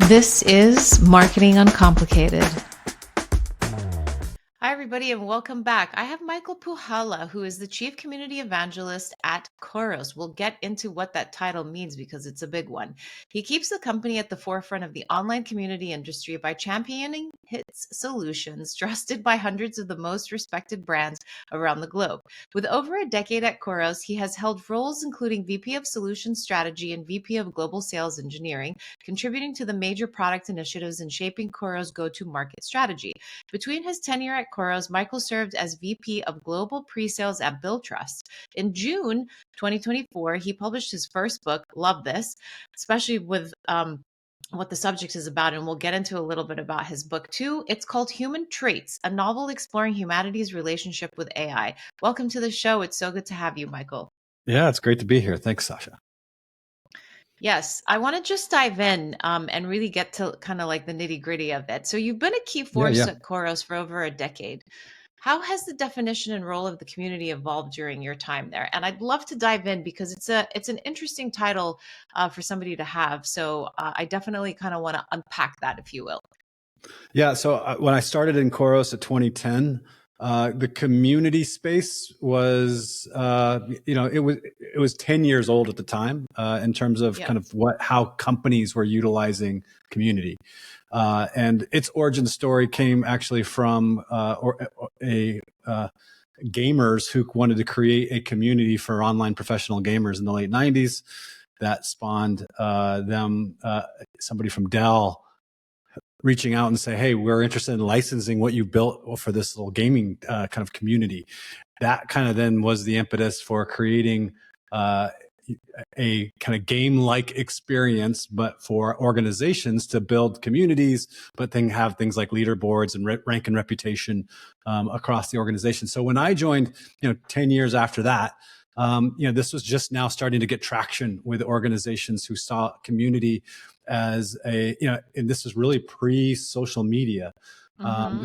This is Marketing Uncomplicated. Hi, everybody, and welcome back. I have Michael Puhala, who is the Chief Community Evangelist at Khoros. We'll get into what that title means because it's a big one. He keeps the company at the forefront of the online community industry by championing its solutions, trusted by hundreds of the most respected brands around the globe. With over a decade at Khoros, he has held roles including VP of Solutions Strategy and VP of Global Sales Engineering, contributing to the major product initiatives and shaping Khoros' go-to-market strategy. Between his tenure at Khoros, Michael served as VP of Global Pre-Sales at BillTrust. In June 2024, he published his first book, Love This, especially with what the subject is about, and we'll get into a little bit about his book too. It's called Human Traits, a novel exploring humanity's relationship with AI. Welcome to the show. It's so good to have you, Michael. Yeah, it's great to be here. Thanks, Sacha. Yes, I want to just dive in and really get to kind of like the nitty gritty of it. So you've been a key force at Khoros for over a decade. How has the definition and role of the community evolved during your time there? And I'd love to dive in because it's an interesting title for somebody to have. So I definitely kind of want to unpack that, if you will. Yeah. So when I started in Khoros at 2010, the community space was, it was 10 years old at the time in terms of kind of how companies were utilizing community. And its origin story came actually from gamers who wanted to create a community for online professional gamers in the late 90s. That spawned somebody from Dell reaching out and say, hey, we're interested in licensing what you built for this little gaming kind of community. That kind of then was the impetus for creating a kind of game-like experience, but for organizations to build communities, but then have things like leaderboards and rank and reputation across the organization. So when I joined, 10 years after that, this was just now starting to get traction with organizations who saw community as and this is really pre-social media.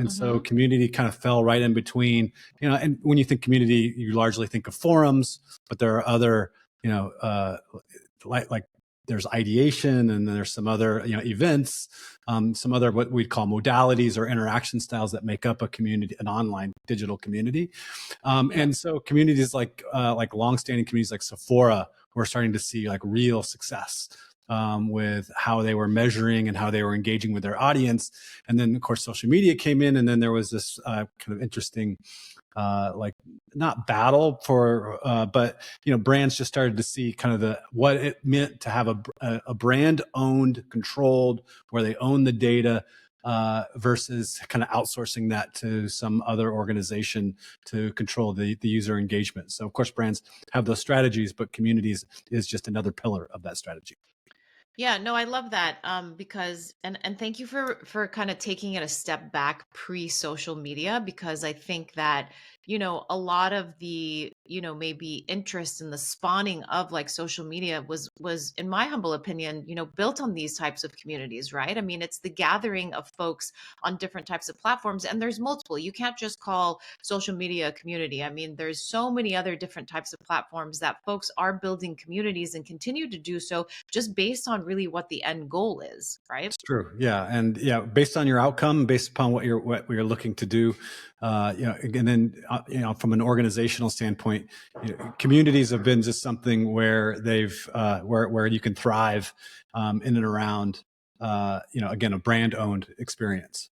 So community kind of fell right in between, and when you think community, you largely think of forums, but there are other, like there's ideation, and then there's some other, events, some other what we'd call modalities or interaction styles that make up a community, an online digital community. And so communities like longstanding communities like Sephora were starting to see like real success with how they were measuring and how they were engaging with their audience. And then, of course, social media came in, and then there was this kind of interesting, not battle for, but brands just started to see kind of what it meant to have a brand owned, controlled, where they own the data. Versus kind of outsourcing that to some other organization to control the user engagement. So, of course, brands have those strategies, but communities is just another pillar of that strategy. Yeah, no, I love that because and thank you for kind of taking it a step back pre-social media, because I think that a lot of the maybe interest in the spawning of like social media was in my humble opinion built on these types of communities, right? I mean, it's the gathering of folks on different types of platforms, and there's multiple. You can't just call social media a community. I mean, there's so many other different types of platforms that folks are building communities and continue to do so just based on really what the end goal is, right? It's true. Yeah. And based on your outcome, based upon what you're looking to do, and then, from an organizational standpoint, communities have been just something where they've, where you can thrive, in and around, again, a brand owned experience.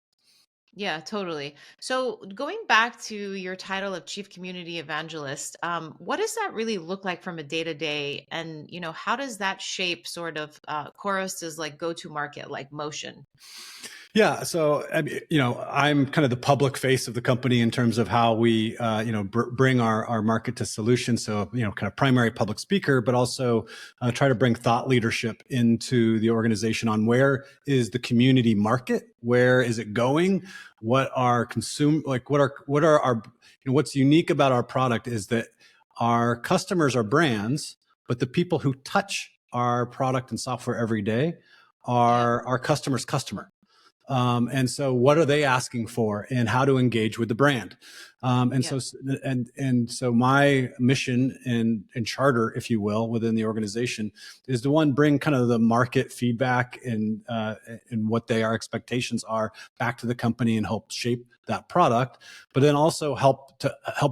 Yeah, totally. So going back to your title of Chief Community Evangelist, what does that really look like from a day to day? And, how does that shape sort of Chorus's like go-to market, like motion? Yeah. So, I'm kind of the public face of the company in terms of how we, bring our market to solutions. So, kind of primary public speaker, but also try to bring thought leadership into the organization on where is the community market? Where is it going? What are what are our, what's unique about our product is that our customers are brands, but the people who touch our product and software every day are our customer's customer. And so what are they asking for and how to engage with the brand? Yeah. So my mission and charter, if you will, within the organization is to bring kind of the market feedback and what our expectations are back to the company and help shape that product, but then also help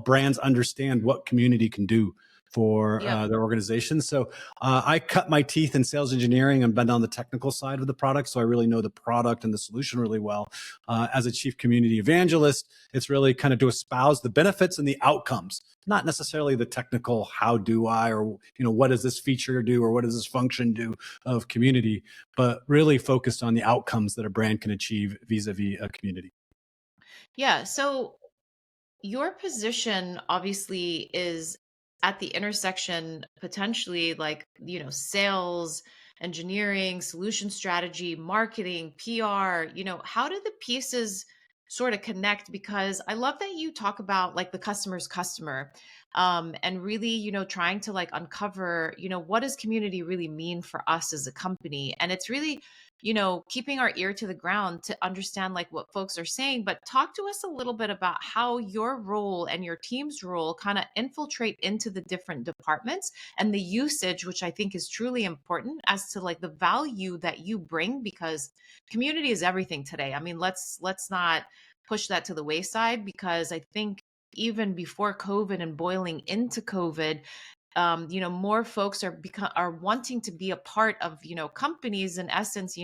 brands understand what community can do for Yep. their organization. So I cut my teeth in sales engineering and been on the technical side of the product. So I really know the product and the solution really well. As a chief community evangelist, it's really kind of to espouse the benefits and the outcomes, not necessarily the technical, how do I, or, what does this feature do, or what does this function do of community, but really focused on the outcomes that a brand can achieve vis-a-vis a community. Yeah. So your position obviously is at the intersection, potentially, like, sales, engineering, solution strategy, marketing, PR. How do the pieces sort of connect? Because I love that you talk about like the customer's customer, and really, trying to like uncover, what does community really mean for us as a company? And it's really, keeping our ear to the ground to understand like what folks are saying. But talk to us a little bit about how your role and your team's role kind of infiltrate into the different departments, and the usage, which I think is truly important as to like the value that you bring, because community is everything today. I mean, let's not push that to the wayside, because I think even before COVID and boiling into COVID, more folks are wanting to be a part of, companies in essence,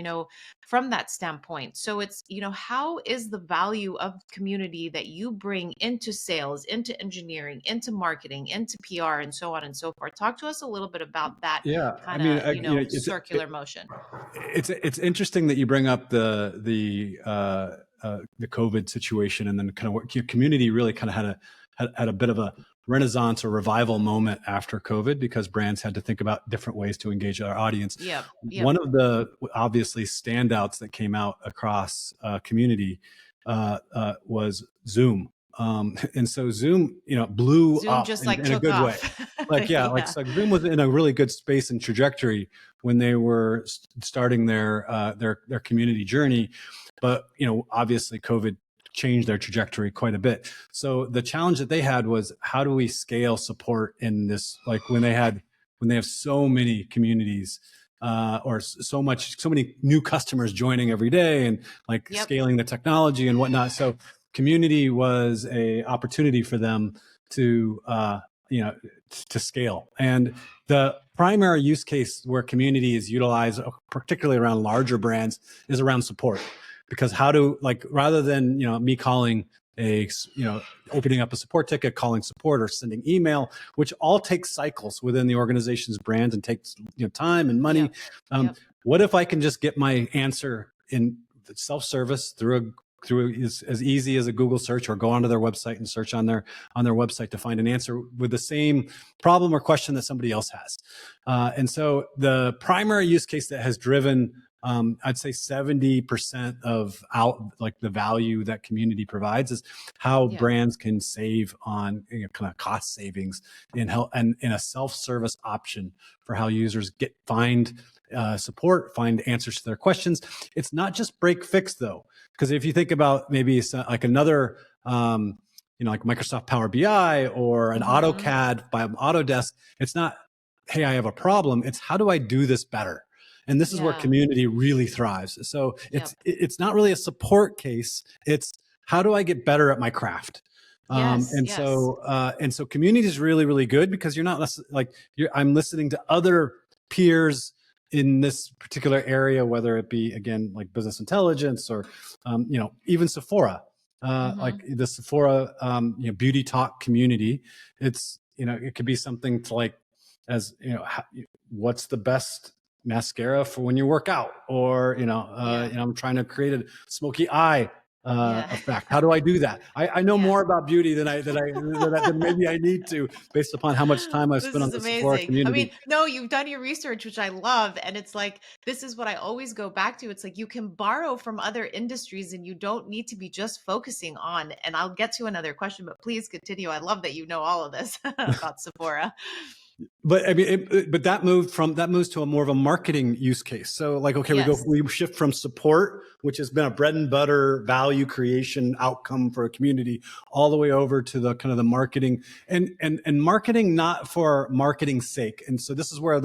from that standpoint. So it's, how is the value of community that you bring into sales, into engineering, into marketing, into PR, and so on and so forth? Talk to us a little bit about that Yeah, I kind mean, of, circular motion. it's interesting that you bring up the COVID situation, and then kind of what your community really kind of had a bit of a renaissance or revival moment after COVID, because brands had to think about different ways to engage our audience. Yep. Yep. One of the obviously standouts that came out across community was Zoom. And so Zoom, blew Zoom up just like in a took good way. off. Like, yeah, Yeah. like Zoom was in a really good space and trajectory when they were starting their community journey. But, obviously COVID changed their trajectory quite a bit. So the challenge that they had was, how do we scale support in this, like when they have so many communities, or so many new customers joining every day, and like Yep. scaling the technology and whatnot. So community was a opportunity for them to, to scale. And the primary use case where community is utilized, particularly around larger brands, is around support. Because rather than, me calling opening up a support ticket, calling support, or sending email, which all takes cycles within the organization's brand and takes, time and money. Yep. Yep. What if I can just get my answer in self-service through as easy as a Google search, or go onto their website and search on their website to find an answer with the same problem or question that somebody else has. And so the primary use case that has driven, I'd say 70% of the value that community provides, is how Yeah. brands can save on kind of cost savings in a self-service option for how users find support, find answers to their questions. It's not just break fix though, because if you think about maybe like another, like Microsoft Power BI or an Mm-hmm. AutoCAD by Autodesk, it's not, hey, I have a problem. It's, how do I do this better? And this is where Yeah. community really thrives. So Yep. it's not really a support case. It's, how do I get better at my craft? Yes. Yes. And so community is really, really good, because you're not I'm listening to other peers in this particular area, whether it be, again, like business intelligence, or even Sephora, Mm-hmm. like the Sephora beauty talk community. It's, it could be something to like, as what's the best mascara for when you work out, or Yeah. I'm trying to create a smoky eye Yeah. effect. How do I do that? I know Yeah. more about beauty than maybe I need to, based upon how much time I've This spent on is the Sephora amazing. I mean, community. no, you've done your research, which I love. And it's like, this is what I always go back to. It's like you can borrow from other industries and you don't need to be just focusing on. And I'll get to another question, but please continue. I love that you know all of this about Sephora. But I mean, but that moves to a more of a marketing use case. So like, okay, Yes. we shift from support, which has been a bread and butter value creation outcome for a community, all the way over to the kind of the marketing and marketing, not for marketing's sake. And so this is where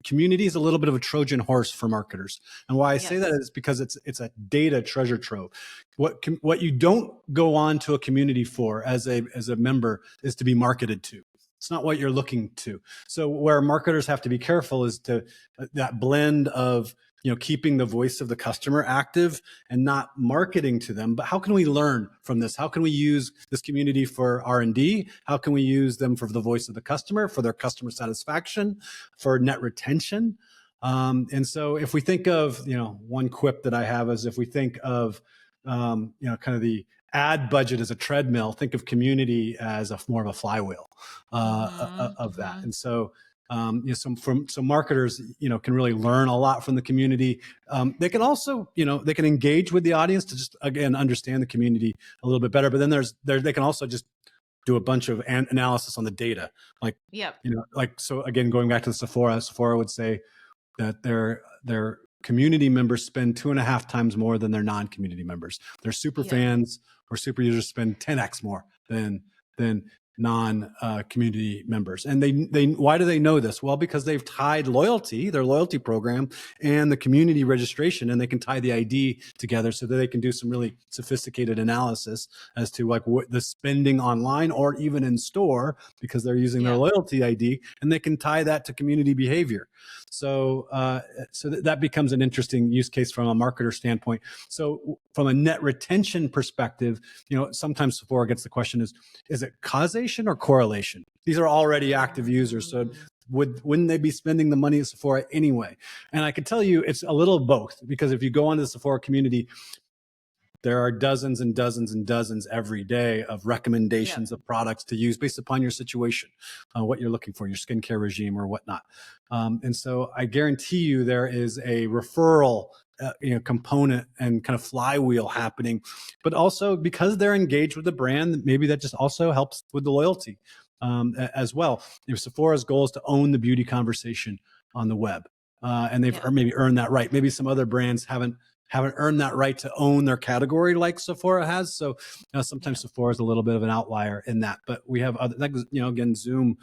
community is a little bit of a Trojan horse for marketers. And why I say that Yes. is because it's a data treasure trove. What you don't go on to a community for as a member is to be marketed to. It's not what you're looking to. So where marketers have to be careful is to that blend of, keeping the voice of the customer active and not marketing to them. But how can we learn from this? How can we use this community for R&D? How can we use them for the voice of the customer, for their customer satisfaction, for net retention? And so if we think of, one quip that I have is, if we think of, kind of the ad budget as a treadmill, think of community as more of a flywheel of that. And so, so marketers, can really learn a lot from the community. They can also, they can engage with the audience to just, again, understand the community a little bit better. But then they can also just do a bunch of analysis on the data. Like, so again, going back to the Sephora would say that their community members spend 2.5 times more than their non-community members. Their super fans or super users spend 10x more than non-community members. And they why do they know this? Well, because they've tied their loyalty program and the community registration, and they can tie the ID together so that they can do some really sophisticated analysis as to like what the spending online or even in store, because they're using their loyalty ID, and they can tie that to community behavior. So that becomes an interesting use case from a marketer standpoint. So from a net retention perspective, sometimes Sephora gets the question is it causation or correlation? These are already active users. So wouldn't they be spending the money at Sephora anyway? And I can tell you it's a little both, because if you go onto the Sephora community, there are dozens and dozens and dozens every day of recommendations of products to use based upon your situation, what you're looking for, your skincare regime or whatnot. And so I guarantee you there is a referral component and kind of flywheel happening, but also because they're engaged with the brand, maybe that just also helps with the loyalty as well. Sephora's goal is to own the beauty conversation on the web, and they've maybe earned that right. Maybe some other brands haven't earned that right to own their category like Sephora has. So sometimes Sephora is a little bit of an outlier in that, but we have other, again, Zoom,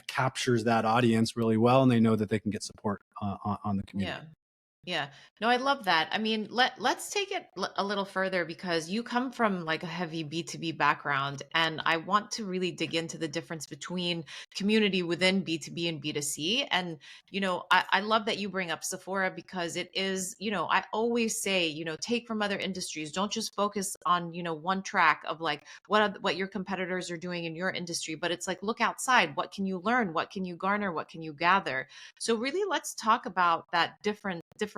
captures that audience really well, and they know that they can get support on the community. Yeah. No, I love that. I mean, let's take it a little further, because you come from like a heavy B2B background, and I want to really dig into the difference between community within B2B and B2C. And, I love that you bring up Sephora, because it is, I always say, take from other industries. Don't just focus on, one track of like what your competitors are doing in your industry, but it's like, look outside. What can you learn? What can you garner? What can you gather? So really, let's talk about that differentiation,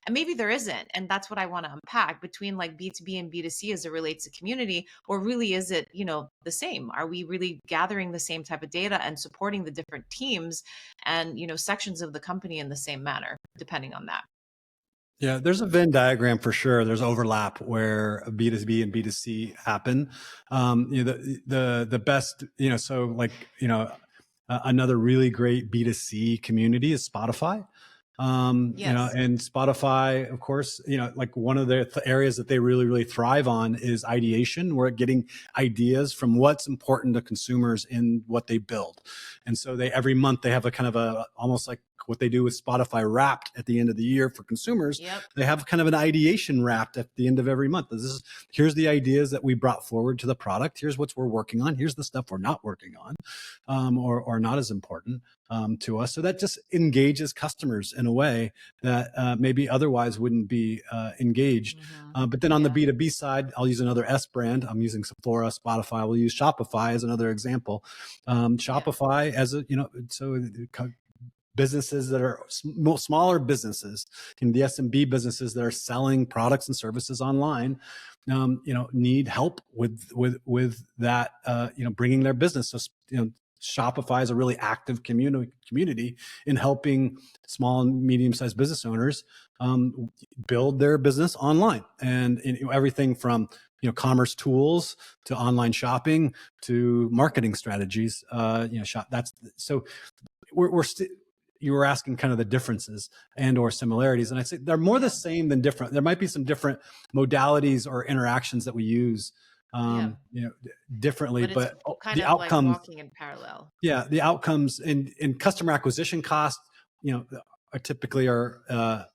and maybe there isn't, and that's what I want to unpack, between like B2B and B2C as it relates to community. Or really, is it the same? Are we really gathering the same type of data and supporting the different teams and sections of the company in the same manner, depending on that? Yeah, there's a Venn diagram for sure. There's overlap where B2B and B2C happen. The best, so like, another really great B2C community is Spotify. And Spotify, of course, like one of the areas that they really, really thrive on is ideation. We're getting ideas from what's important to consumers in what they build. And so every month they have a kind of almost like what they do with Spotify Wrapped at the end of the year for consumers. They have kind of an ideation wrapped at the end of every month. Here's the ideas that we brought forward to the product. Here's what we're working on. Here's the stuff we're not working on, or not as important to us. So that just engages customers in a way that maybe otherwise wouldn't be engaged. But then on the B2B side, I'll use another S brand. I'm using Sephora, Spotify. We'll use Shopify as another example. Shopify as businesses that are smaller businesses, the SMB businesses that are selling products and services online, need help with that, bringing their business. So, Shopify is a really active community in helping small and medium-sized business owners build their business online, and everything from commerce tools to online shopping to marketing strategies. That's so we're still. You were asking kind of the differences and or similarities, and I'd say they're more the same than different. There might be some different modalities or interactions that we use, Yeah. differently, But it's but kind the of like outcomes, walking in parallel. yeah, the outcomes in customer acquisition costs, are typically are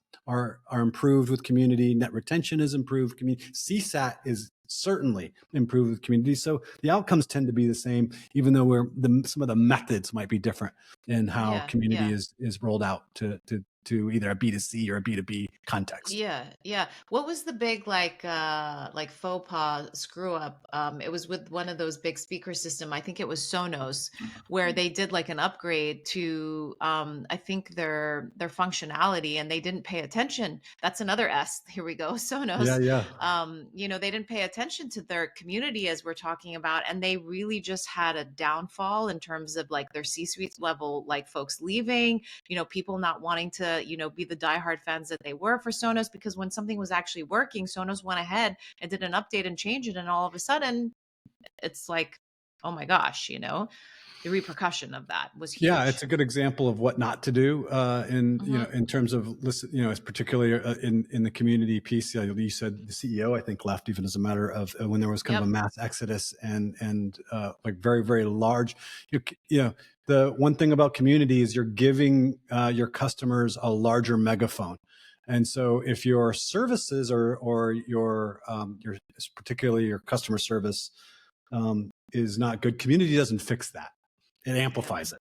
improved with community. Net retention is improved. Community CSAT is certainly improved with community. So the outcomes tend to be the same, even though some of the methods might be different in how Yeah. community Yeah. is rolled out to either a B2C or a B2B context. Yeah, yeah. What was the big like faux pas screw up? It was with one of those big speaker system. I think it was Sonos, where they did like an upgrade to I think their functionality, and they didn't pay attention. That's another S. Here we go, Yeah, Sonos. yeah. They didn't pay attention to their community as we're talking about, and they really just had a downfall in terms of like their C-suite level, like folks leaving, people not wanting to, be the diehard fans that they were for Sonos, because when something was actually working, Sonos went ahead and did an update and changed it. And all of a sudden, it's like, oh my gosh, the repercussion of that was Yeah, it's huge. a good example of what not to do Hmm. in terms of listen, as particularly in the community piece. You said the CEO, I think, left even as a matter of when there was kind of a Yep. mass exodus and like very, very large. The one thing about community is you're giving your customers a larger megaphone. And so if your services or your particularly your customer service is not good, community doesn't fix that. It Yeah. amplifies it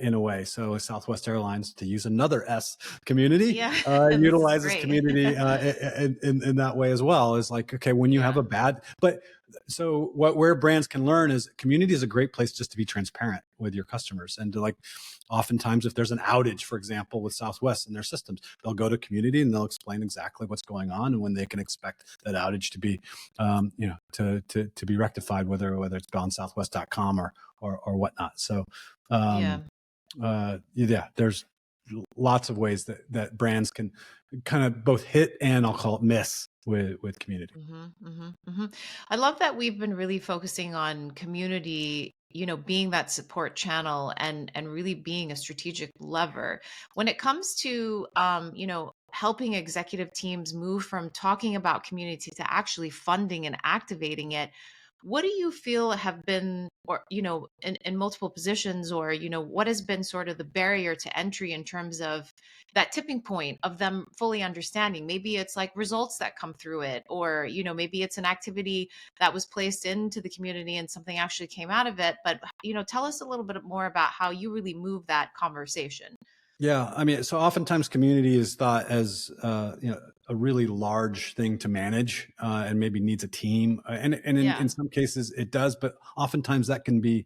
in a way. So Southwest Airlines, to use another S, community, Yeah. This is utilizes great. community in that way as well. Is like, okay, when you have Yeah. a bad, but so where brands can learn is community is a great place just to be transparent with your customers and to like, oftentimes if there's an outage, for example, with Southwest in their systems, they'll go to community and they'll explain exactly what's going on and when they can expect that outage to be, to be rectified, whether it's on southwest.com or whatnot. So, Yeah. um, yeah, there's lots of ways that brands can kind of both hit and I'll call it miss with community. Hmm. Hmm. Hmm. I love that we've been really focusing on community, being that support channel and really being a strategic lever when it comes to, helping executive teams move from talking about community to actually funding and activating it. What do you feel have been, or, in multiple positions, or, what has been sort of the barrier to entry in terms of that tipping point of them fully understanding? Maybe it's like results that come through it, or, maybe it's an activity that was placed into the community and something actually came out of it. But, tell us a little bit more about how you really move that conversation. Yeah, I mean, so oftentimes community is thought as a really large thing to manage, and maybe needs a team, and in Yeah. some cases it does, but oftentimes that can be,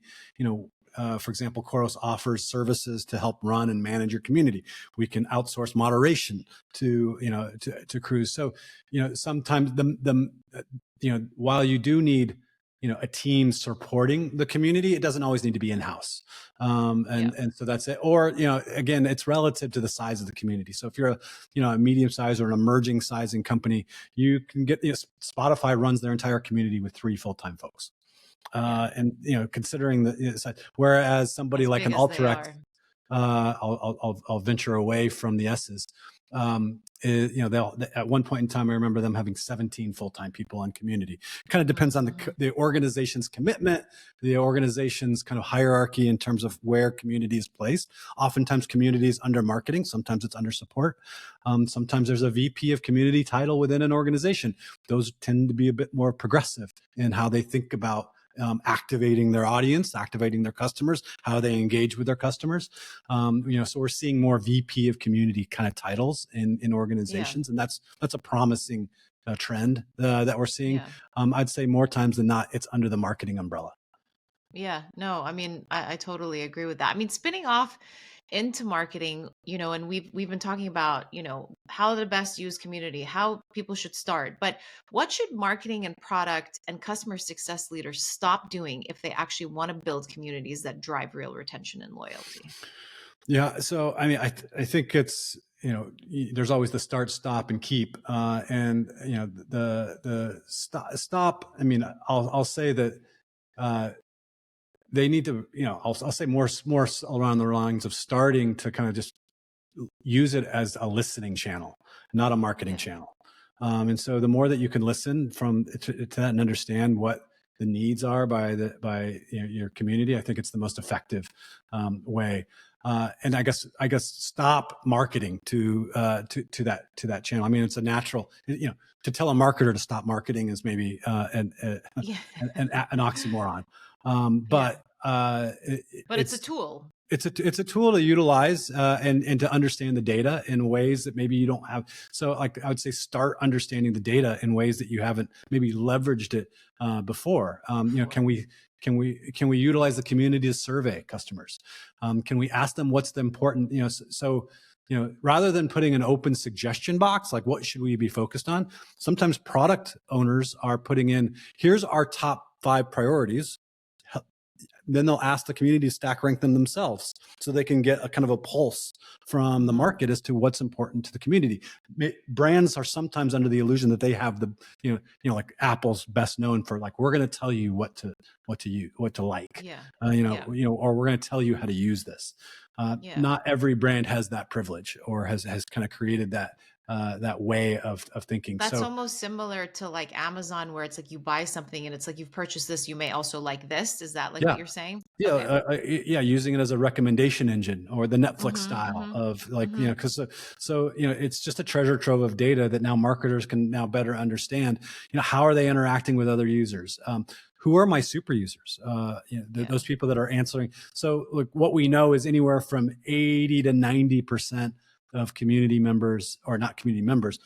for example, Khoros offers services to help run and manage your community. We can outsource moderation to crews. So sometimes while you do need a team supporting the community, it doesn't always need to be in house. Yeah. And so that's it. Or, again, it's relative to the size of the community. So if you're a medium size or an emerging sizing company, you can get, Spotify runs their entire community with 3 full-time folks. Yeah. And, considering whereas somebody As like big an as they Alteryx, are. I'll venture away from the S's. They'll at one point in time, I remember them having 17 full-time people on community. It kind of Hmm. depends on Hmm. the organization's commitment, the organization's kind of hierarchy in terms of where community is placed. Oftentimes, community is under marketing. Sometimes it's under support. Sometimes there's a VP of community title within an organization. Those tend to be a bit more progressive in how they think about activating their audience, activating their customers, how they engage with their customers. So we're seeing more VP of community kind of titles in Yeah. organizations, and that's a promising trend that we're seeing. Yeah. I'd say more times than not, it's under the marketing umbrella. Yeah, no, I mean, I totally agree with that. I mean, spinning off into marketing, and we've been talking about, how to best use community, how people should start, but what should marketing and product and customer success leaders stop doing if they actually want to build communities that drive real retention and loyalty? Yeah. So, I mean, I think it's, there's always the start, stop, and keep. And the stop. I mean, I'll say that they need to. I'll say more around the lines of starting to kind of just use it as a listening channel, not a marketing channel. And so the more that you can listen to that and understand what the needs are by your community, I think it's the most effective way. And I guess stop marketing to that channel. I mean, it's a natural. To tell a marketer to stop marketing is maybe an oxymoron. But it's a tool. It's a tool to utilize and to understand the data in ways that maybe you don't have. So, like, I would say, start understanding the data in ways that you haven't maybe leveraged it before. Can we utilize the community to survey customers? Can we ask them what's the important? Rather than putting an open suggestion box, like what should we be focused on? Sometimes product owners are putting in, here's our top 5 priorities. Then they'll ask the community to stack rank them themselves so they can get a kind of a pulse from the market as to what's important to the community. Brands are sometimes under the illusion that they have the, like Apple's best known for, like, we're going to tell you what to use, what to like, or we're going to tell you how to use this. Not every brand has that privilege or has kind of created that way of thinking. That's almost similar to like Amazon, where it's like you buy something and it's like, you've purchased this, you may also like this. Is that like what you're saying? Yeah. Okay. Using it as a recommendation engine, or the Netflix style of, like, because it's just a treasure trove of data that now marketers can now better understand. How are they interacting with other users? Who are my super users? Those people that are answering. So, look, what we know is anywhere from 80 to 90% of community members, or not community members,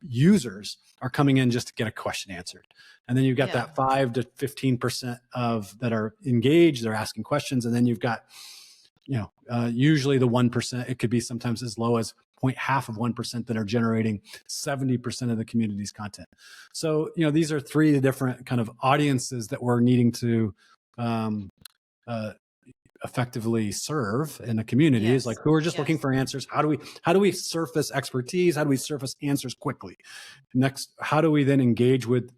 users are coming in just to get a question answered. And then you've got that 5 to 15% of that are engaged, they're asking questions. And then you've got, usually the 1%, it could be sometimes as low as 0.5% that are generating 70% of the community's content. So, these are 3 different kind of audiences that we're needing to effectively serve in a community. Is like, who are just looking for answers. How do we surface expertise? How do we surface answers quickly? Next, how do we then engage with,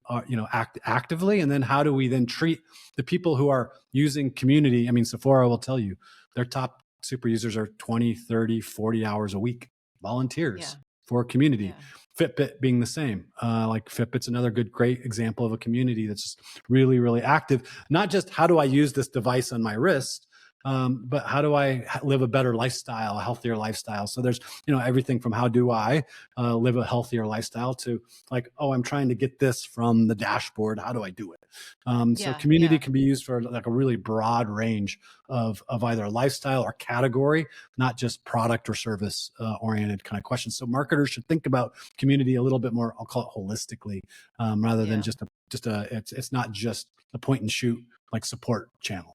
act actively? And then how do we then treat the people who are using community? I mean, Sephora will tell you their top super users are 20, 30, 40 hours a week, volunteers for community. Fitbit being the same. Like Fitbit's another great example of a community that's just really, really active. Not just how do I use this device on my wrist, but how do I live a better lifestyle, a healthier lifestyle? So there's, everything from how do I live a healthier lifestyle to, like, oh, I'm trying to get this from the dashboard. How do I do it? So community can be used for like a really broad range of either lifestyle or category, not just product or service oriented kind of questions. So marketers should think about community a little bit more, I'll call it holistically, rather than it's not just a point and shoot like support channel.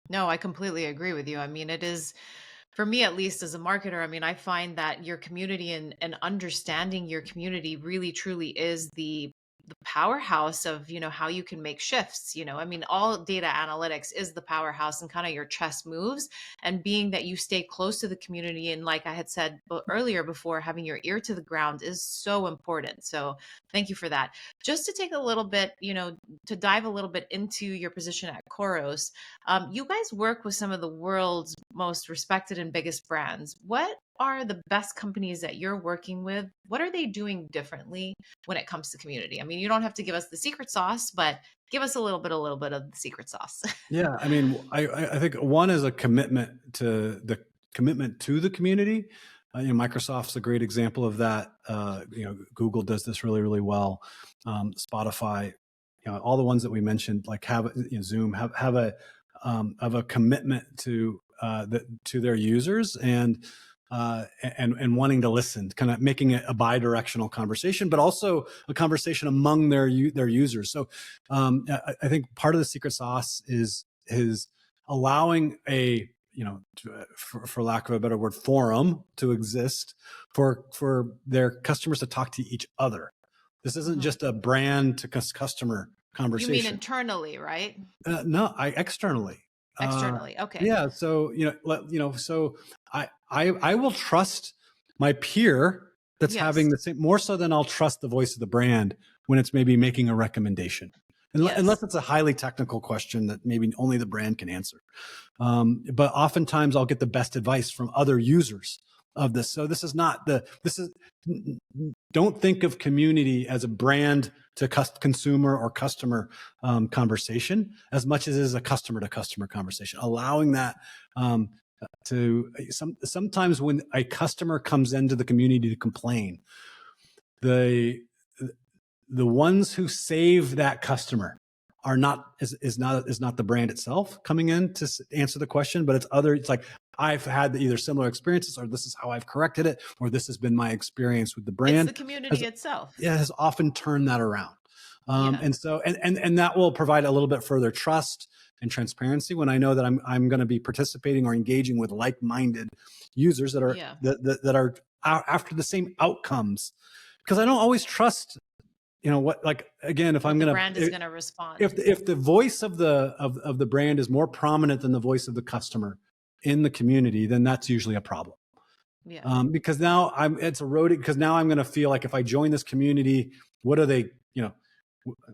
No, I completely agree with you. I mean, it is, for me, at least as a marketer, I mean, I find that your community and understanding your community really truly is the powerhouse of, how you can make shifts. I mean, all data analytics is the powerhouse and kind of your chess moves. And being that you stay close to the community, and like I had said earlier before, having your ear to the ground is so important. So thank you for that. Just to take a little bit, to dive a little bit into your position at Khoros, you guys work with some of the world's most respected and biggest brands. What are the best companies that you're working with? What are they doing differently when it comes to community? I mean, you don't have to give us the secret sauce, but give us a little bit of the secret sauce. Yeah. I mean, I think one is a commitment to the community. Microsoft's a great example of that. Google does this really, really well. Spotify, all the ones that we mentioned, like Zoom have a commitment to their users and wanting to listen, kind of making it a bi-directional conversation, but also a conversation among their users. So I think part of the secret sauce is allowing a, for lack of a better word, forum to exist for their customers to talk to each other. This isn't just a brand to customer conversation. You mean internally, right? No, externally. Externally, okay. Yeah. So so I will trust my peer that's Yes. having the same, more so than I'll trust the voice of the brand when it's maybe making a recommendation. Unless Yes. it's a highly technical question that maybe only the brand can answer. But oftentimes I'll get the best advice from other users of this. So don't think of community as a brand to consumer or customer conversation as much as it is a customer to customer conversation, allowing that sometimes when a customer comes into the community to complain, the ones who save that customer are not not the brand itself coming in to answer the question, but it's like, I've had either similar experiences, or this is how I've corrected it, or this has been my experience with the It's brand. the community itself. Has often turned that around. Yeah. And so, and that will provide a little bit further trust and transparency when I know that I'm going to be participating or engaging with like-minded users that are Yeah. that are after the same outcomes. Because I don't always trust, what, like, again, if What I'm the going brand is to, going to respond. if the voice of the brand is more prominent than the voice of the customer in the community, then that's usually a problem. Yeah. Because now it's eroding, because now I'm going to feel like if I join this community, what are they,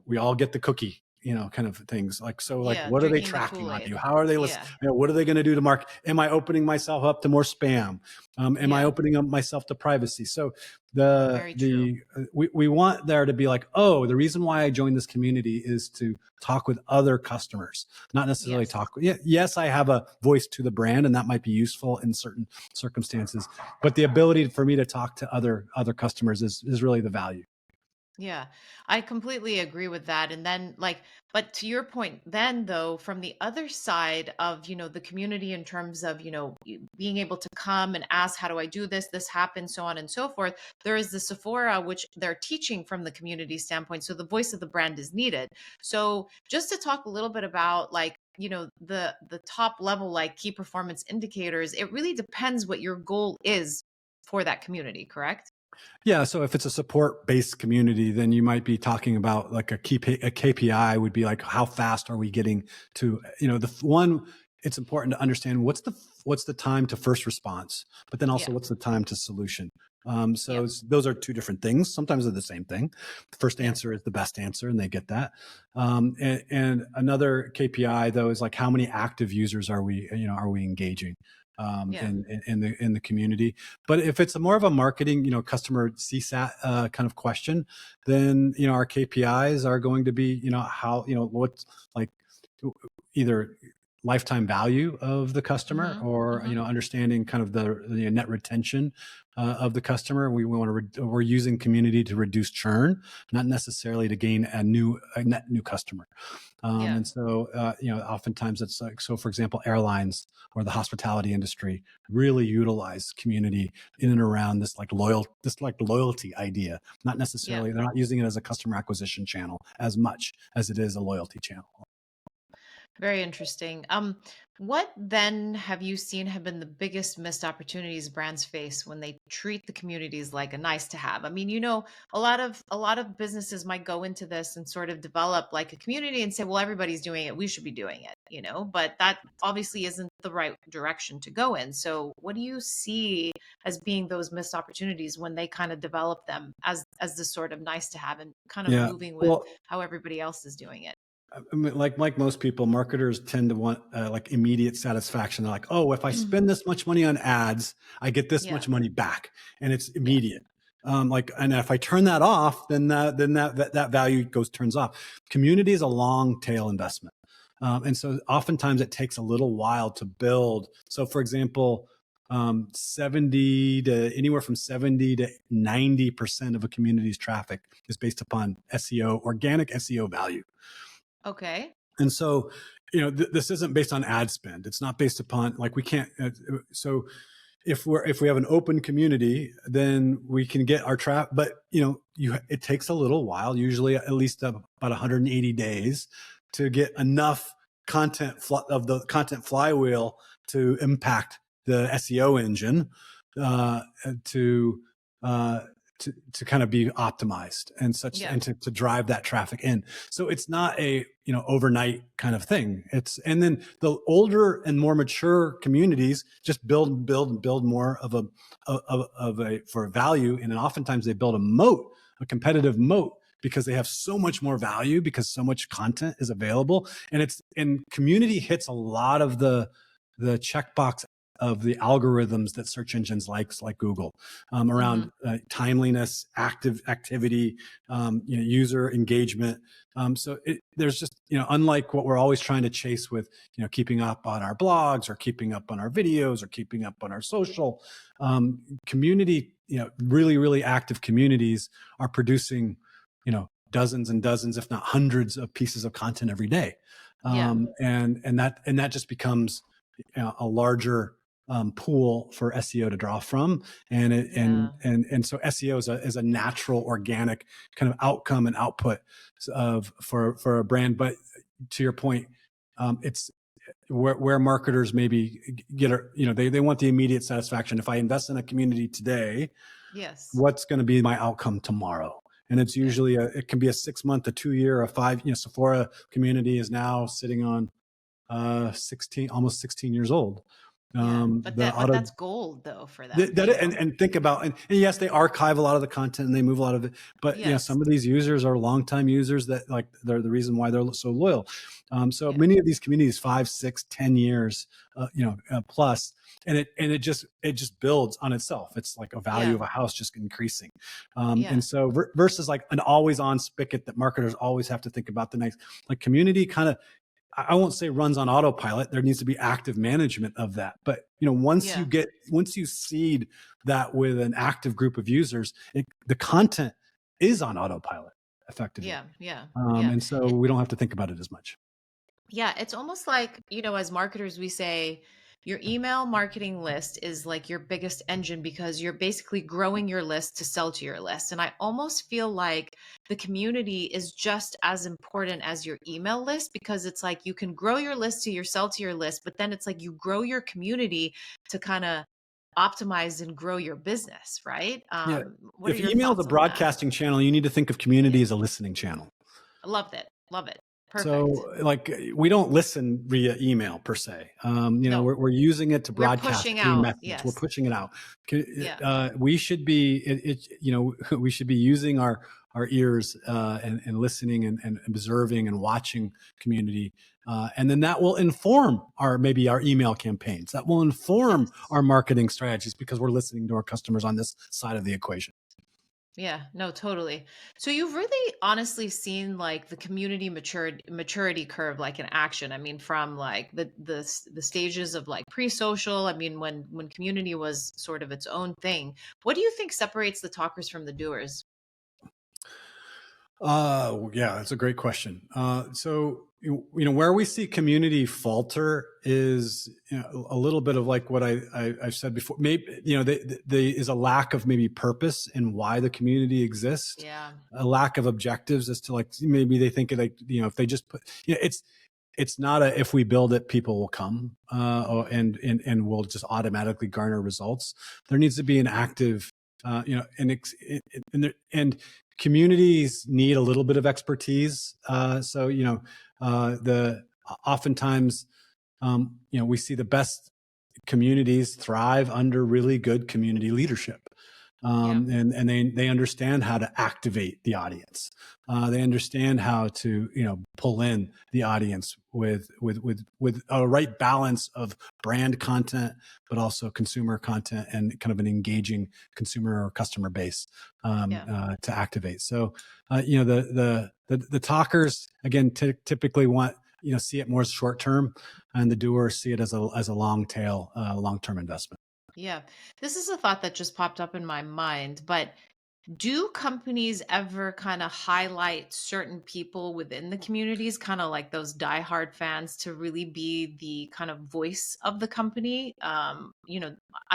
we all get the cookie, kind of things, like, so, like, Yeah. what are they Drinking the tracking on you? Kool-Aid. How are they listening? Yeah. What are they going to do to market? Am I opening myself up to more spam? Am I Yeah. opening up myself to privacy? So Very true. we want there to be like, oh, the reason why I joined this community is to talk with other customers, not necessarily Yes. talk. Yes, I have a voice to the brand, and that might be useful in certain circumstances, but the ability for me to talk to other customers is really the value. Yeah, I completely agree with that. And then, like, but to your point, then though, from the other side of, the community in terms of, being able to come and ask, how do I do this? This happens, so on and so forth. There is the Sephora, which they're teaching from the community standpoint. So the voice of the brand is needed. So just to talk a little bit about, like, the top level, like, key performance indicators, it really depends what your goal is for that community, correct? Yeah, so if it's a support-based community, then you might be talking about like a KPI would be like, how fast are we getting to, it's important to understand what's the time to first response, but then also Yeah. what's the time to solution. Yep. Those are two different things. Sometimes they're the same thing. The first Yeah. answer is the best answer, and they get that. And another KPI though is like, how many active users are we engaging Yeah. in the community. But if it's more of a marketing, customer CSAT kind of question, then our KPIs are going to be, how, what's like either lifetime value of the customer, Mhm. or Mhm. understanding kind of the net retention of the customer. We're using community to reduce churn, not necessarily to gain a net new customer. Yeah. And so, oftentimes it's like, so for example, airlines or the hospitality industry really utilize community in and around this loyalty idea. Not Yeah. necessarily, they're not using it as a customer acquisition channel as much as it is a loyalty channel. Very interesting. What then have you seen have been the biggest missed opportunities brands face when they treat the communities like a nice to have? I mean, a lot of businesses might go into this and sort of develop like a community and say, well, everybody's doing it, we should be doing it, but that obviously isn't the right direction to go in. So what do you see as being those missed opportunities when they kind of develop them as this sort of nice to have and kind of Yeah. moving with Well, how everybody else is doing it? I mean, like most people, marketers tend to want like immediate satisfaction. They're like, oh, if I spend this much money on ads, I get this Yeah. much money back, and it's Yeah. immediate. And if I turn that off, then that value turns off. Community is a long tail investment, and so oftentimes it takes a little while to build. So, for example, 70 to 90% of a community's traffic is based upon SEO, organic SEO value. Okay. And so, this isn't based on ad spend. It's not based upon, like, we can't. So if we have an open community, then we can get our traffic. But it takes a little while, usually at least about 180 days, to get enough of the content flywheel to impact the SEO engine, uh, to uh, to kind of be optimized and such, Yeah. and to drive that traffic in. So it's not a, overnight kind of thing. And then the older and more mature communities just build and build and build more of a for value. And then oftentimes they build a competitive moat, because they have so much more value, because so much content is available. And community hits a lot of the checkbox of the algorithms that search engines like Google, around timeliness, activity, user engagement. So there's just, unlike what we're always trying to chase with, keeping up on our blogs or keeping up on our videos or keeping up on our social, community, really, really active communities are producing, dozens and dozens, if not hundreds of pieces of content every day. Yeah. And that just becomes a larger pool for SEO to draw from. And so SEO is a natural, organic kind of outcome and output for a brand. But to your point, it's where marketers maybe get, they want the immediate satisfaction. If I invest in a community today, Yes. what's going to be my outcome tomorrow? And it's usually it can be a 6 month, a 2 year, a 5. Sephora community is now sitting on almost 16 years old. But that's gold though for them. And think about, and yes, they archive a lot of the content and they move a lot of it, but Yes. some of these users are longtime users that, like, they're the reason why they're so loyal. So many of these communities, 5, 6, 10 years, plus, and it just builds on itself. It's like a value of a house just increasing. And so versus like an always on spigot that marketers always have to think about the next, like, community kind of, I won't say runs on autopilot. There needs to be active management of that. But once you seed that with an active group of users, the content is on autopilot effectively. And so we don't have to think about it as much. Yeah, it's almost like, as marketers, we say your email marketing list is like your biggest engine, because you're basically growing your list to sell to your list. And I almost feel like the community is just as important as your email list, because it's like you can grow your list to sell to your list, but then it's like you grow your community to kind of optimize and grow your business, right? What are If your email is a thoughts on that? broadcasting channel, you need to think of community as a listening channel. I loved it. Love it. Perfect. So, like, we don't listen via email per se. No. We're using it to broadcast pushing a out, message. yes. We're pushing it out. We should be, we should be using our ears and listening and observing and watching community, and then that will inform our email campaigns. That will inform our marketing strategies, because we're listening to our customers on this side of the equation. Yeah, no, totally. So you've really honestly seen like the community maturity curve, like in action. I mean, from like the stages of like pre-social. I mean, when community was sort of its own thing. What do you think separates the talkers from the doers? Yeah, that's a great question. So, where we see community falter is, a little bit of like what I've said before. Maybe, there is a lack of maybe purpose in why the community exists. Yeah. A lack of objectives as to, like, maybe they think, like, if they just put, it's not a, if we build it, people will come, and will just automatically garner results. There needs to be an active, and communities need a little bit of expertise. So, oftentimes, we see the best communities thrive under really good community leadership. And they understand how to activate the audience. They understand how to, pull in the audience with a right balance of brand content, but also consumer content, and kind of an engaging consumer or customer base to activate. So, the talkers, again, typically want, see it more short term, and the doers see it as a long tail, long term investment. Yeah. This is a thought that just popped up in my mind, but do companies ever kind of highlight certain people within the communities, kind of like those diehard fans, to really be the kind of voice of the company? I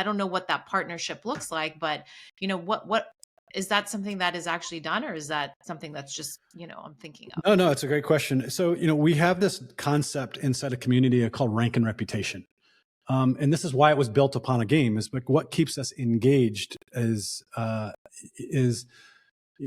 don't know what that partnership looks like, but what is that something that is actually done, or is that something that's just, I'm thinking of? No, it's a great question. So, we have this concept inside a community called rank and reputation. and this is why it was built upon a game, is like what keeps us engaged is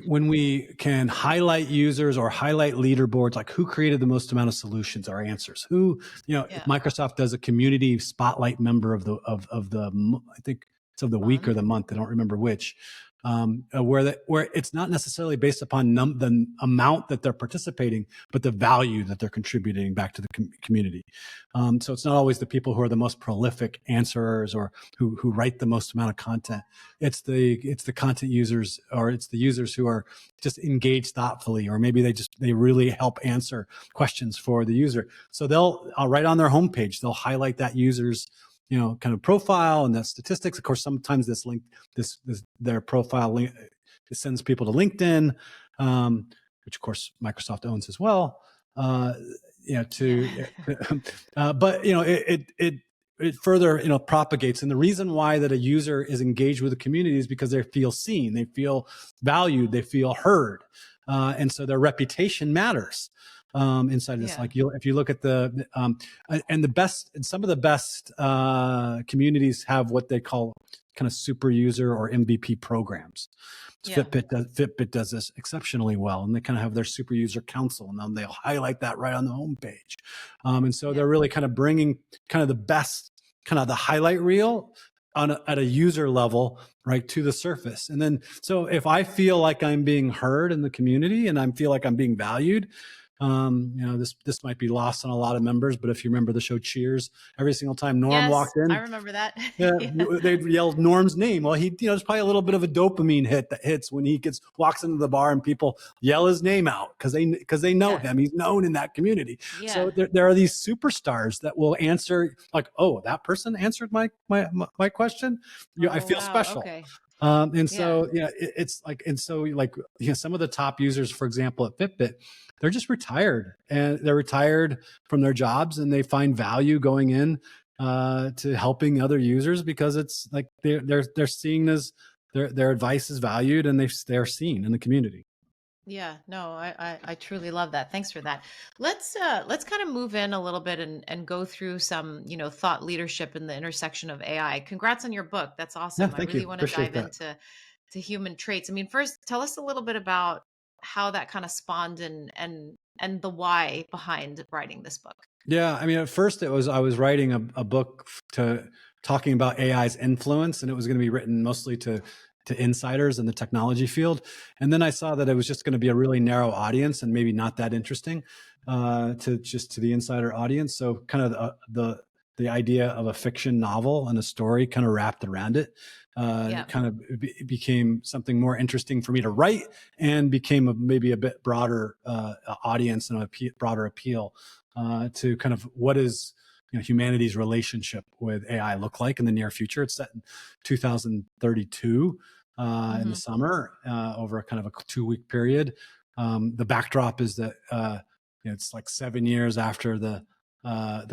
when we can highlight users or highlight leaderboards, like who created the most amount of solutions or answers, who, Yeah. Microsoft does a community spotlight member of the, I think it's of the week or Month. the month. I don't remember which, where it's not necessarily based upon the amount that they're participating, but the value that they're contributing back to the community. So it's not always the people who are the most prolific answerers or who write the most amount of content. It's the content users, or it's the users who are just engaged thoughtfully, or maybe they really help answer questions for the user. So they'll right on their homepage, they'll highlight that user's kind of profile and the statistics. Of course, sometimes their profile link, it sends people to LinkedIn, which of course Microsoft owns as well. But it further propagates. And the reason why that a user is engaged with the community is because they feel seen, they feel valued, they feel heard, and so their reputation matters. Inside of this, like if you look at the some of the best communities have what they call kind of super user or MVP programs. Fitbit does this exceptionally well, and they kind of have their super user council, and then they'll highlight that right on the homepage. And so they're really kind of bringing kind of the best, kind of the highlight reel at a user level, right, to the surface. And then, so if I feel like I'm being heard in the community and I feel like I'm being valued, this might be lost on a lot of members, but if you remember the show Cheers, every single time Norm walked in, I remember that. they'd yell Norm's name. Well, there's probably a little bit of a dopamine hit that hits when he walks into the bar and people yell his name out because they know him. He's known in that community. Yeah. So there are these superstars that will answer like, oh, that person answered my question. I feel special. Okay. So it's like, and so like some of the top users, for example, at Fitbit, they're just retired, and they're retired from their jobs, and they find value going in to helping other users because it's like they're seeing as their advice is valued, and they're seen in the community. Yeah, no, I truly love that. Thanks for that. Let's kind of move in a little bit and go through some, thought leadership in the intersection of AI. Congrats on your book. That's Yeah, awesome. I thank you. really want to Appreciate dive that. into human traits. I mean, first tell us a little bit about how that kind of spawned and the why behind writing this book. Yeah, I mean, at first I was writing a book talking about AI's influence, and it was going to be written mostly to insiders in the technology field. And then I saw that it was just going to be a really narrow audience and maybe not that interesting to the insider audience. So kind of the idea of a fiction novel and a story kind of wrapped around it kind of became something more interesting for me to write, and became maybe a bit broader audience and a broader appeal to kind of what is humanity's relationship with AI look like in the near future. It's set in 2032 in the summer over a kind of a 2-week period. The backdrop is that it's like 7 years after the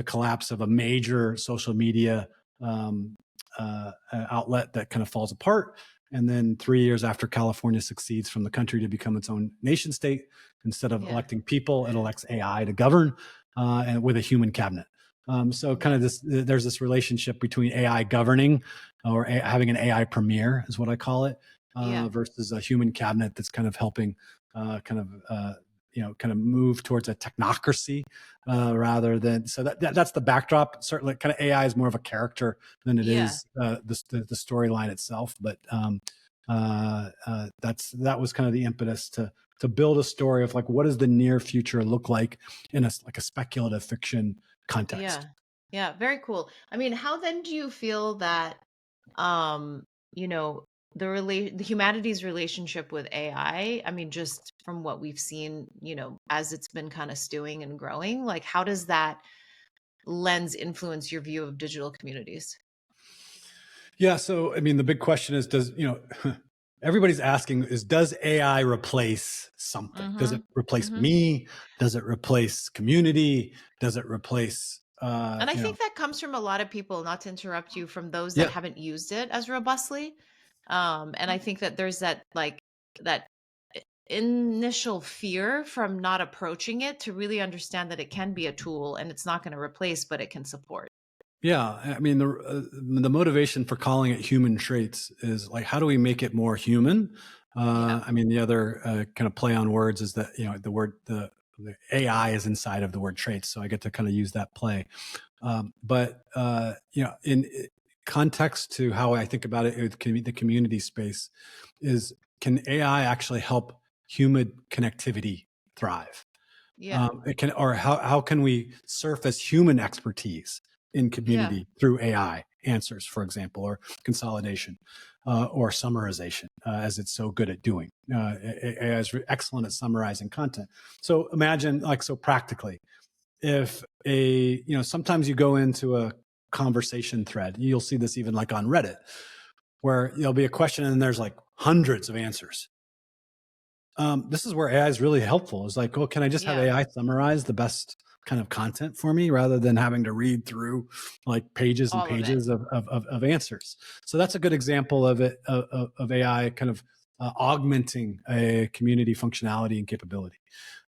collapse of a major social media outlet that kind of falls apart. And then 3 years after California succeeds from the country to become its own nation state, instead of electing people, it elects AI to govern and with a human cabinet. So kind of there's this relationship between AI governing, or having an AI premier is what I call it, versus a human cabinet that's kind of helping kind of move towards a technocracy rather than, so that's the backdrop. Certainly kind of AI is more of a character than it is the storyline itself. But that was kind of the impetus to build a story of like, what does the near future look like in a speculative fiction context. Yeah, very cool. I mean, how then do you feel that um the humanity's relationship with AI, I mean, just from what we've seen, as it's been kind of stewing and growing, like how does that lens influence your view of digital communities? Yeah, so I mean, the big question is, everybody's asking is, does AI replace something? Does it replace me? Does it replace community? Does it replace And I think that comes from a lot of people, not to interrupt you, from those that yeah. haven't used it as robustly. And I think that there's that initial fear from not approaching it to really understand that it can be a tool and it's not going to replace, but it can support. Yeah, I mean the motivation for calling it human traits is like, how do we make it more human? Yeah. I mean, the other kind of play on words is that the AI is inside of the word traits, so I get to kind of use that play. But in context to how I think about it with the community space, is can AI actually help human connectivity thrive? Yeah. Or how can we surface human expertise in Yeah. community through AI answers, for example, or consolidation, or summarization, as it's so good at doing. AI is excellent at summarizing content. So imagine, like, so practically, if sometimes you go into a conversation thread, you'll see this even like on Reddit, where there'll be a question and there's like hundreds of answers. This is where AI is really helpful. Is like, well, can I just have Yeah. AI summarize the best kind of content for me rather than having to read through like pages and All of it. pages of answers? So that's a good example of it, of AI kind of augmenting a community functionality and capability.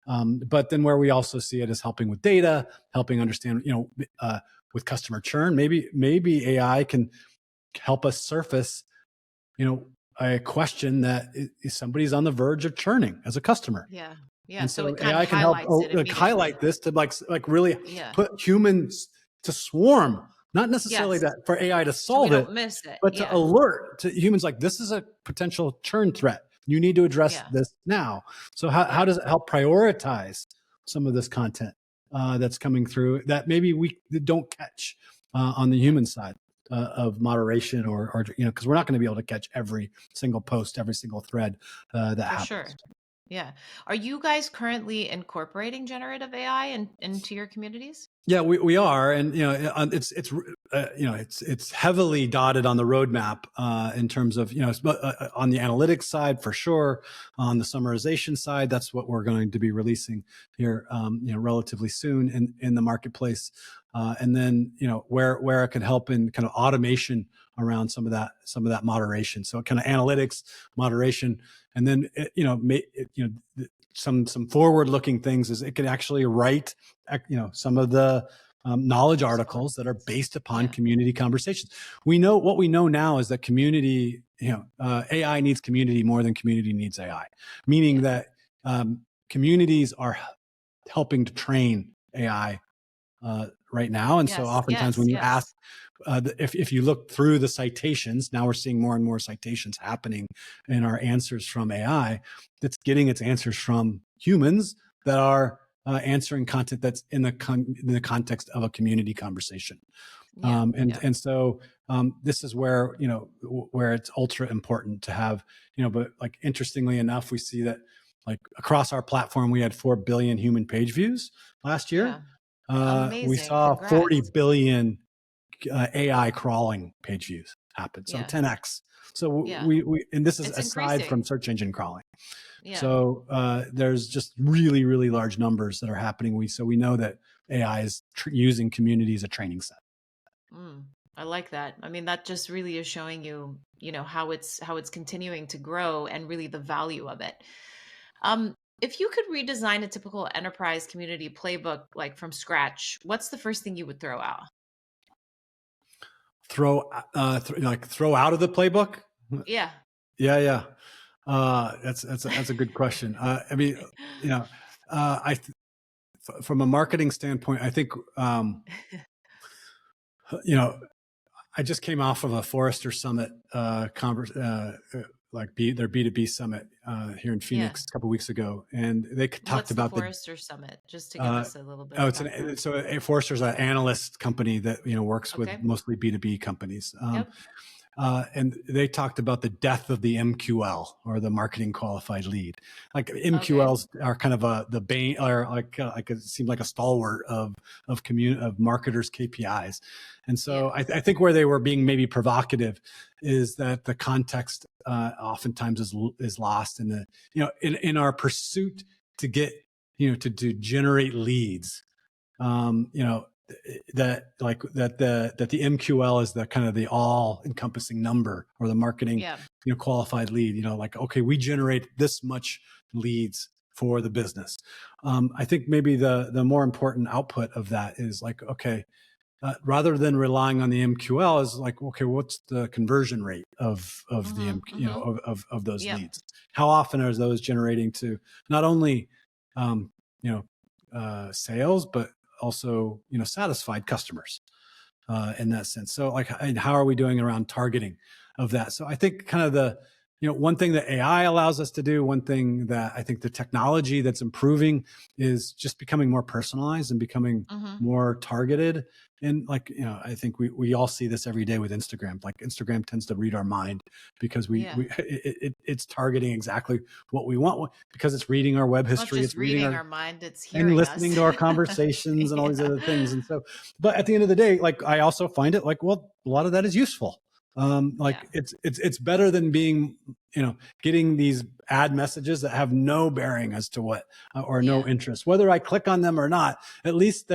But then where we also see it is helping with data, helping understand, with customer churn. Maybe AI can help us surface, a question that somebody's on the verge of churning as a customer. Yeah. Yeah. And So so it kind of AI can help highlights it like highlight immediately. this to like really Yeah. put humans to swarm, not necessarily Yes. for AI to So we solve it, don't miss it. but to Yeah. alert to humans like this is a potential churn threat. You need to address Yeah. this now. So how Yeah. does it help prioritize some of this content that's coming through that maybe we don't catch on the Yeah. human side of moderation, or because we're not going to be able to catch every single post, every single thread that For happens. sure. Yeah. Are you guys currently incorporating generative AI into your communities? Yeah, we are, and it's heavily dotted on the roadmap in terms of on the analytics side for sure, on the summarization side. That's what we're going to be releasing here, relatively soon in the marketplace, and then where it could help in kind of automation around some of that moderation. So kind of analytics, moderation, and then some forward-looking things is it can actually write some of the knowledge articles that are Responses. based upon Yeah. community conversations. What we know now is that community, AI needs community more than community needs AI, meaning Yeah. that communities are helping to train AI right now. And so Yes. oftentimes Yes. when you ask, Yes. if you look through the citations, now we're seeing more and more citations happening in our answers from AI that's getting its answers from humans that are answering content that's in the context of a community conversation. Yeah. Yeah. And so this is where, where it's ultra important to have, but like interestingly enough, we see that like across our platform, we had 4 billion human page views last year. Yeah. We Amazing. saw 40 Congrats. billion AI crawling page views happen. So Yeah. 10x. So Yeah. and this is It's aside from increasing. search engine crawling. Yeah. So there's just really, really large numbers that are happening. So we know that AI is using community as a training set. Mm, I like that. I mean, that just really is showing you, how it's continuing to grow and really the value of it. If you could redesign a typical enterprise community playbook like from scratch, what's the first thing you would throw out? Throw out of the playbook. Yeah. Yeah. That's a good question. I mean, you know, from a marketing standpoint, I think, you know, I just came off of a Forrester Summit their B2B summit here in Yeah. Phoenix a couple of weeks ago, and they talked What's the about Forrester Summit? Just to give uh, us a little bit oh, of background. Forrester's an analyst company that works with Okay. mostly B2B companies. Yep. And they talked about the death of the MQL, or the marketing qualified lead. Like Okay. MQLs are kind of the bane, or like it seemed like a stalwart of marketers' KPIs. And Yeah. so I think where they were being maybe provocative is that the context oftentimes is lost in the in our pursuit to get to generate leads. You know that the MQL is the kind of the all encompassing number, or the marketing Yeah. qualified lead. Like, okay, we generate this much leads for the business. I think maybe the more important output of that is like, okay, rather than relying on the MQL, is like, okay, what's the conversion rate of the of those Yep. leads? How often are those generating to not only um, sales, but also satisfied customers in that sense. So like, and how are we doing around targeting of that? So I think kind of the one thing that AI allows us to do, one thing that I think the technology that's improving is just becoming more personalized and becoming more targeted. And like, I think we all see this every day with Instagram. Like Instagram tends to read our mind because it's targeting exactly what we want, because it's reading our web It's not history, just it's reading reading our our mind, it's and hearing listening us. to our conversations and all these Yeah. other things. And so, but at the end of the day, like I also find it like, well, a lot of that is useful. Yeah. It's better than being, getting these ad messages that have no bearing as to what, or no Yeah. interest, whether I click on them or not. At least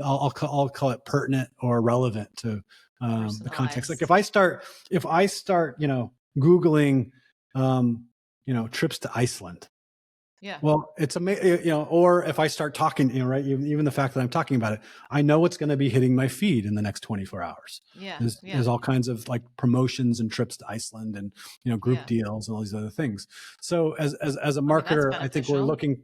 I'll call it pertinent or relevant to the context. Like Personalized. if I start, Googling, trips to Iceland. Yeah. Well, it's amazing, or if I start talking, right, even the fact that I'm talking about it, I know it's going to be hitting my feed in the next 24 hours. Yeah. There's Yeah. all kinds of like promotions and trips to Iceland and, group Yeah. deals and all these other things. So as a I mean, that's marketer, I think we're beneficial. looking,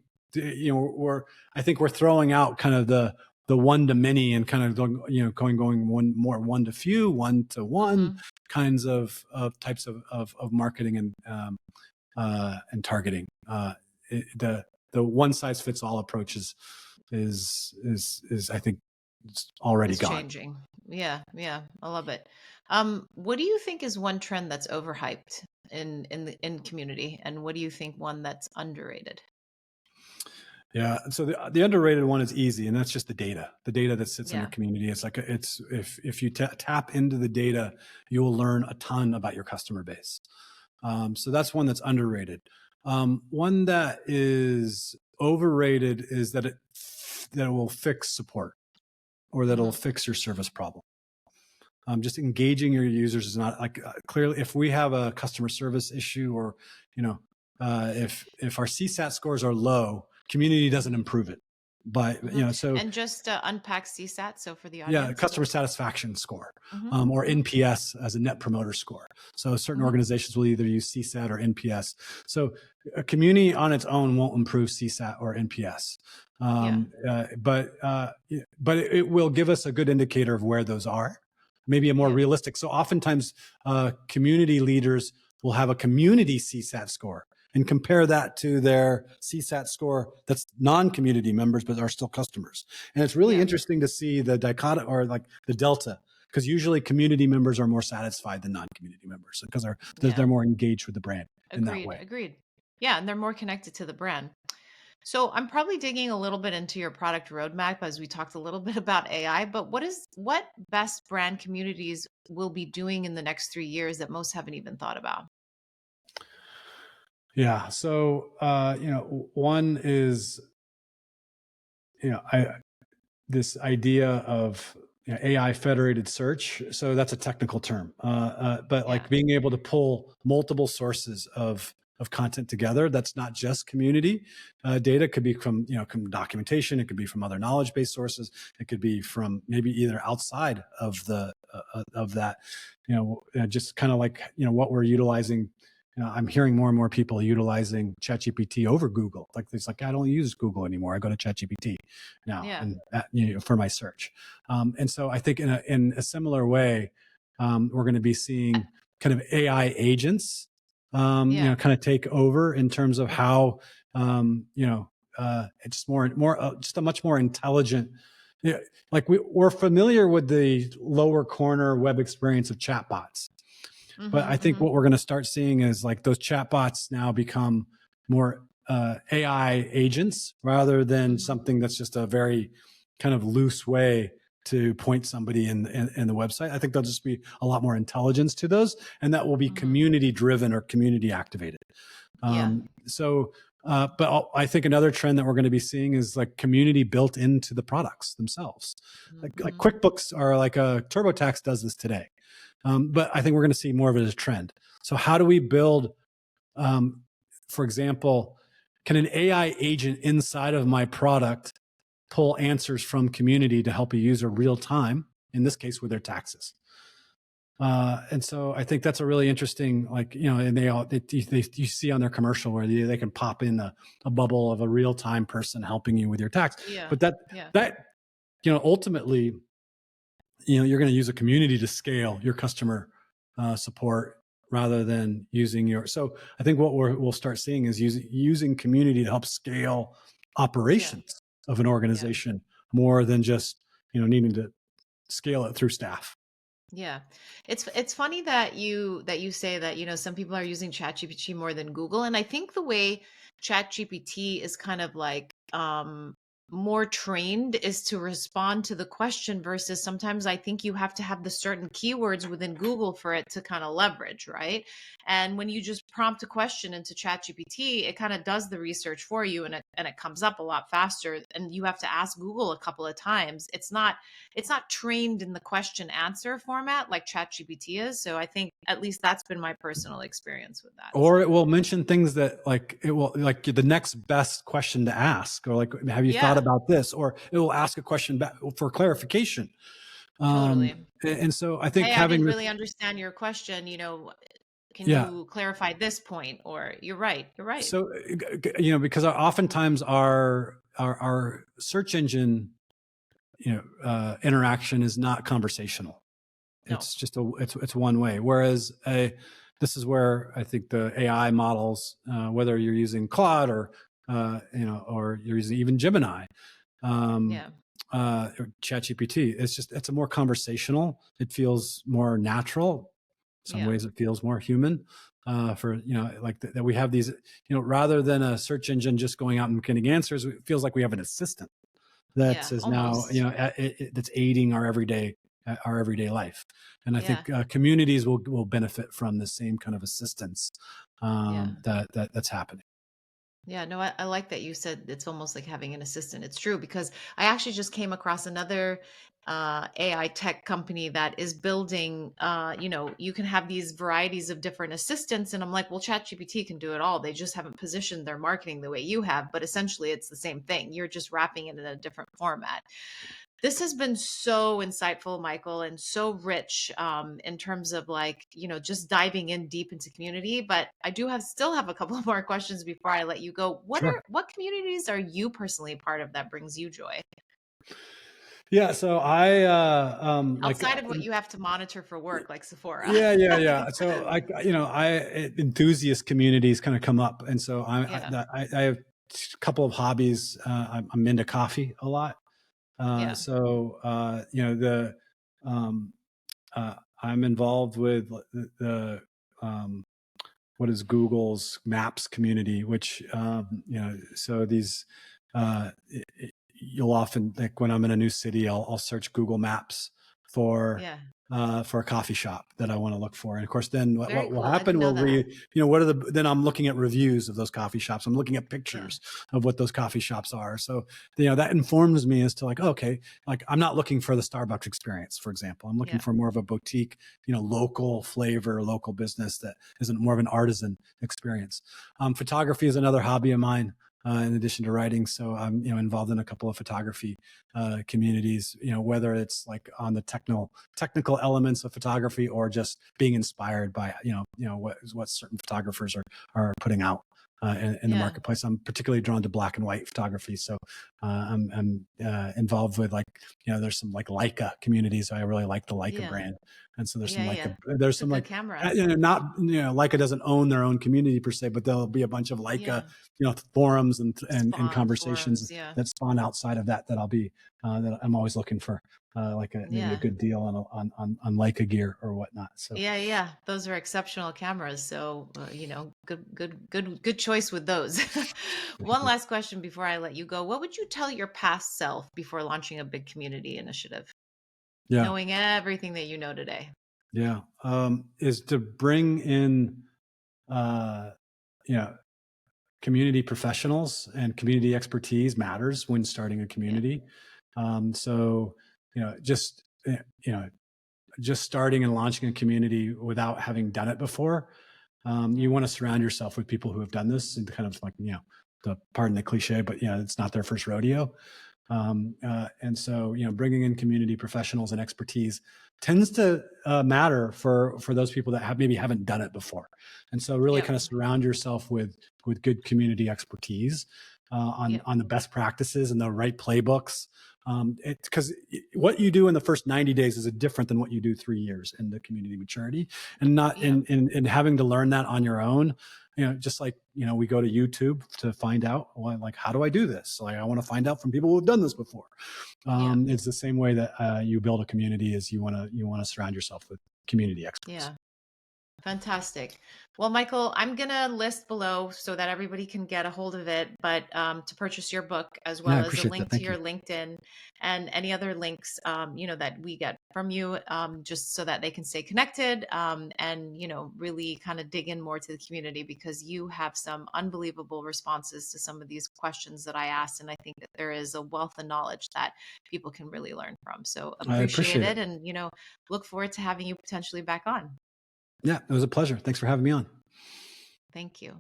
I think we're throwing out kind of the one to many and kind of going one to few, one to one kinds of types of marketing and targeting. The one size fits all approach is I think it's already Is gone. changing. Yeah. Yeah. I love it. What do you think is one trend that's overhyped in community, and what do you think one that's underrated? Yeah. So the underrated one is easy, and that's just the data that sits in your Yeah. community. It's like it's if you tap into the data, you will learn a ton about your customer base. So that's one that's underrated. One that is overrated is that it will fix support, or that it'll fix your service problem. Just engaging your users is not like clearly, if we have a customer service issue, or if our CSAT scores are low, community doesn't improve it. But so And just unpack CSAT. So for the yeah, audience. customer satisfaction score, Hmm. or Hmm. NPS as a net promoter score. So certain Hmm. organizations will either use CSAT or NPS. So a community on its own won't improve CSAT or NPS, Yeah. but it will give us a good indicator of where those are, maybe a more Yeah. realistic. So oftentimes, community leaders will have a community CSAT score and compare that to their CSAT score that's non-community members but are still customers. And it's really Yeah. interesting to see the dichotomy, or like the delta, because usually community members are more satisfied than non-community members because Yeah. they're more engaged with the brand in that Agreed. way. Agreed. Yeah. And they're more connected to the brand. So I'm probably digging a little bit into your product roadmap as we talked a little bit about AI, but what best brand communities will be doing in the next 3 years that most haven't even thought about? Yeah. So one is I this idea of AI federated search. So that's a technical term, but Yeah. like being able to pull multiple sources of content together. That's not just community data. It could be from from documentation. It could be from other knowledge based sources. It could be from maybe either outside of the of that. Just kind of like what we're utilizing. I'm hearing more and more people utilizing ChatGPT over Google. Like it's like I don't use Google anymore. I go to ChatGPT now, Yeah. and that, for my search. And so I think in a similar way, we're going to be I- seeing kind of AI agents, Yeah. kind of take over in terms of how, it's just a much more intelligent. Like we're familiar with the lower corner web experience of chatbots, but I Hmm. think Hmm. what we're going to start seeing is like those chatbots now become more AI agents rather than Hmm. something that's just a very kind of loose way to point somebody in the website. I think there'll just be a lot more intelligence to those, and that will be Hmm. community driven or community activated. Yeah. But I think another trend that we're going to be seeing is like community built into the products themselves. Like Hmm. QuickBooks are like a TurboTax does this today. But I think we're going to see more of it as a trend. So how do we build, um, for example, can an AI agent inside of my product pull answers from community to help a user real time in this case with their taxes. And so I think that's a really interesting, and you see on their commercial where they can pop in a bubble of a real time person helping you with your tax. Yeah. But that ultimately, you're going to use a community to scale your customer support rather than using your. So I think what we'll start seeing is using community to help scale Yeah. operations of an Yeah. organization more than just needing to scale it through staff. Yeah. It's funny that you say that, some people are using ChatGPT more than Google. And I think the way ChatGPT is kind of like more trained is to respond to the question versus sometimes I think you have to have the certain keywords within Google for it to kind of leverage, right? And when you just prompt a question into ChatGPT, it kind of does the research for you and it comes up a lot faster. And you have to ask Google a couple of times. It's not trained in the question answer format like ChatGPT is. So I think at least that's been my personal experience with that. Or it will mention things that it will like the next best question to ask, or have you thought Yeah, about this? Or it will ask a question back for clarification. totally. And so I think Hey, I having didn't this, really understand your question. Can yeah. you clarify this point? Or you're right. You're right. So, because oftentimes our search engine, interaction is not conversational. No. It's just it's one way. Whereas this is where I think the AI models, whether you're using Claude or you're using even Gemini, Yeah. or ChatGPT, it's a more conversational. It feels more natural. Some Yeah. ways it feels more human. For that we have these, rather than a search engine just going out and getting answers, it feels like we have an assistant that Yeah. is now, Almost. that's aiding our everyday life. And I Yeah. think communities will benefit from the same kind of assistance Yeah. that's happening. Yeah, no, I like that you said it's almost like having an assistant. It's true because I actually just came across another AI tech company that is building, you can have these varieties of different assistants. And I'm like, well, ChatGPT can do it all. They just haven't positioned their marketing the way you have, but essentially it's the same thing. You're just wrapping it in a different format. This has been so insightful, Michael, and so rich in terms of just diving in deep into community. But I do still have a couple more questions before I let you go. Sure. What communities are you personally part of that brings you joy Yeah. So I outside of what you have to monitor for work, like Sephora? yeah. So enthusiast communities kind of come up, and so Yeah, I have a couple of hobbies. I'm into coffee a lot. yeah, Um, I'm involved with the what is Google's Maps community, which so these you'll often, like, when I'm in a new city, I'll search Google Maps for yeah. for a coffee shop that I want to look for. And of course, then Very what will cool. I happen didn't know will that. be, what are then I'm looking at reviews of those coffee shops. I'm looking at Yeah, pictures of what those coffee shops are. So, that informs me as to okay, like I'm not looking for the Starbucks experience, for example. I'm looking yeah, for more of a boutique, local flavor, local business that isn't more of an artisan experience. Photography is another hobby of mine. In addition to writing, so I'm involved in a couple of photography communities. Whether it's like on the technical elements of photography, or just being inspired by what certain photographers are putting out in the yeah, marketplace. I'm particularly drawn to black and white photography, so I'm involved with there's some like Leica communities. I really like the Leica yeah, brand, and so yeah, yeah. there's It's a some good camera. not Leica doesn't own their own community per se, but there'll be a bunch of Leica Yeah. forums and Spawn conversations forums. Yeah. that spawn outside of that I'll be that I'm always looking for maybe a Yeah. good deal on Leica gear or whatnot. So Yeah, yeah, those are exceptional cameras. So, good choice with those. thank One you. last question before I let you go. What would you tell your past self before launching a big community initiative, Yeah, knowing everything that you know today? yeah, is to bring in uh, you know community professionals, and community expertise matters when starting a Yeah, community. So just just starting and launching a community without having done it before. yeah, You want to surround yourself with people who have done this, and kind of like, pardon the cliche, but it's not their first rodeo. And so, bringing in community professionals and expertise tends to matter for those people that maybe haven't done it before. And so really Yep. kind of surround yourself with good community expertise Yep. on the best practices and the right playbooks. Because what you do in the first 90 days is different than what you do 3 years in the community maturity, and not Yep. in having to learn that on your own. Just like, we go to YouTube to find out, well, like, how do I do this? Like, I want to find out from people who have done this before. Yeah. It's the same way that you build a community, is you want to surround yourself with community experts. Yeah. Fantastic. Well, Michael, I'm going to list below so that everybody can get a hold of it, but to purchase your book, as Yeah, I well as a appreciate that. link to Thank your you. LinkedIn and any other links, that we get from you, just so that they can stay connected, and, really kind of dig in more to the community, because you have some unbelievable responses to some of these questions that I asked. And I think that there is a wealth of knowledge that people can really learn from. So I appreciate appreciate it. it. And, look forward to having you potentially back on. Yeah, it was a pleasure. Thanks for having me on. Thank you.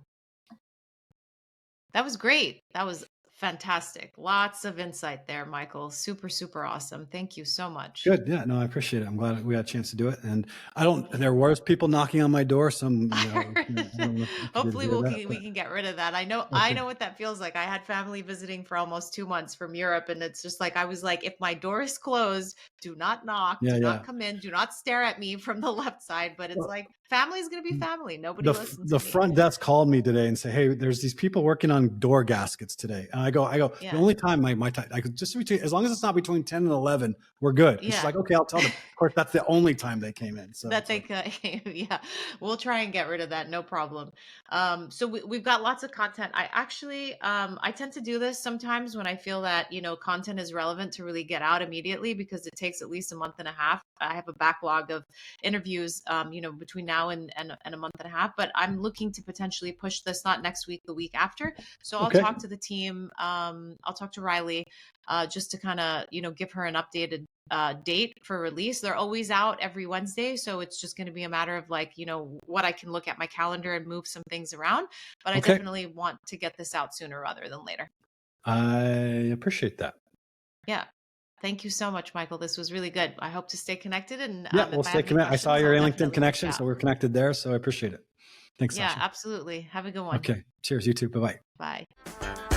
That was great. That was fantastic. Lots of insight there, Michael. Super, super awesome. Thank you so much. Good. Yeah, no, I appreciate it. I'm glad we had a chance to do it. And there was people knocking on my door. Some, I don't know if you did Hopefully hear that, we but can get rid of that. I okay. know what that feels like. I had family visiting for almost 2 months from Europe, and it's just like, I was like, if my door is closed, do not knock, Yeah, do not yeah. come in, do not stare at me from the left side. But it's Well, like, family is going to be family. Nobody the listened the to me. front desk called me today and say, "Hey, there's these people working on door gaskets today." And I go, the Yeah. only time my time, I could just between, as long as it's not between 10 and 11, we're good. And she's Yeah. like, "Okay, I'll tell them." Of course, that's the only time they came in. So That it's they like, could. Yeah, we'll try and get rid of that, no problem. So we've got lots of content. I actually, I tend to do this sometimes when I feel that, content is relevant to really get out immediately, because it takes at least a month and a half. I have a backlog of interviews, between now and a month and a half, but I'm looking to potentially push this, not next week, the week after. So I'll okay, talk to the team. I'll talk to Riley, just to kind of, give her an updated date for release. They're always out every Wednesday, so it's just going to be a matter of, like, what I can look at my calendar and move some things around. But I okay, definitely want to get this out sooner rather than later. I appreciate that. Yeah. Thank you so much, Michael. This was really good. I hope to stay connected. And Yeah, we'll if I stay have any connected. I saw questions, your I'll LinkedIn definitely reach connection, out. so we're connected there. So I appreciate it. Thanks, Yeah, Sasha. absolutely. Have a good one. Okay, cheers. You too. Bye bye. Bye.